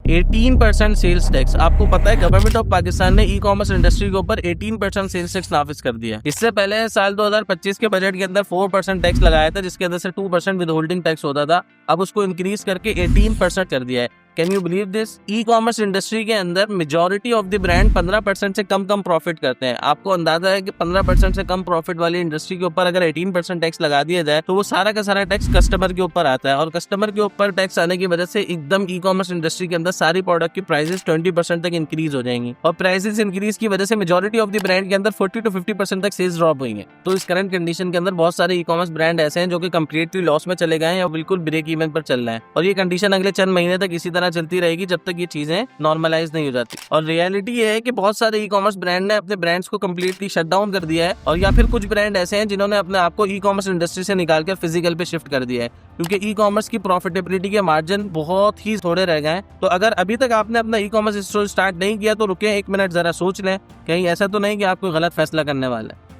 18% sales tax. आपको पता है गवर्नमेंट ऑफ पाकिस्तान ने ई कॉमर्स इंडस्ट्री के ऊपर 18% सेल्स टैक्स नाफिज कर दिया है। इससे पहले साल 2025 के बजट के अंदर 4% टैक्स लगाया था, जिसके अंदर से 2% विद होल्डिंग टैक्स होता था। अब उसको इंक्रीज करके 18% कर दिया है। Can you believe this? E commerce industry के अंदर मेजॉरिटी ऑफ द ब्रांड 15% से कम प्रॉफिट करते हैं। आपको अंदाजा है कि 15% से कम प्रॉफिट वाली इंडस्ट्री के ऊपर अगर 18% टैक्स लगा दिया जाए तो वो सारा का सारा टैक्स कस्टमर के ऊपर आता है, और कस्टमर के ऊपर टैक्स आने की वजह से एकदम ई कॉमर्स इंडस्ट्री के अंदर सारी प्रोडक्ट की प्राइसेस 20% तक इंक्रीज हो जाएंगी, और प्राइसेस इंक्रीज की वजह से मेजॉरिटी ऑफ द ब्रांड के अंदर 40 to 50% तक सेल्स ड्रॉप हुई है। तो इस करंट कंडीशन के अंदर बहुत सारे ई कॉमर्स ब्रांड ऐसे हैं जो कि कंप्लीटली लॉस में चले गए हैं या बिल्कुल ब्रेक इवन पर चल रहे हैं, और ये कंडीशन अगले चंद महीने तक इसी तरह चलती रहेगी जब तक ये चीजें नॉर्मलाइज नहीं हो जाती। और रियलिटी ये है कि बहुत सारे ई कॉमर्स ब्रांड ने अपने ब्रांड्स को कंप्लीटली शट डाउन कर दिया है, और या फिर कुछ ब्रांड ऐसे हैं जिन्होंने अपने आप को ई कॉमर्स इंडस्ट्री से निकालकर फिजिकल पे शिफ्ट कर दिया है, क्योंकि ई कॉमर्स की प्रॉफिटेबिलिटी के मार्जिन बहुत ही थोड़े रह गए हैं। तो अगर अभी तक आपने अपना ई कॉमर्स स्टोर स्टार्ट नहीं किया तो रुके, 1 मिनट जरा सोच लें, कहीं ऐसा तो नहीं कि आप कोई गलत फैसला करने वाले हैं।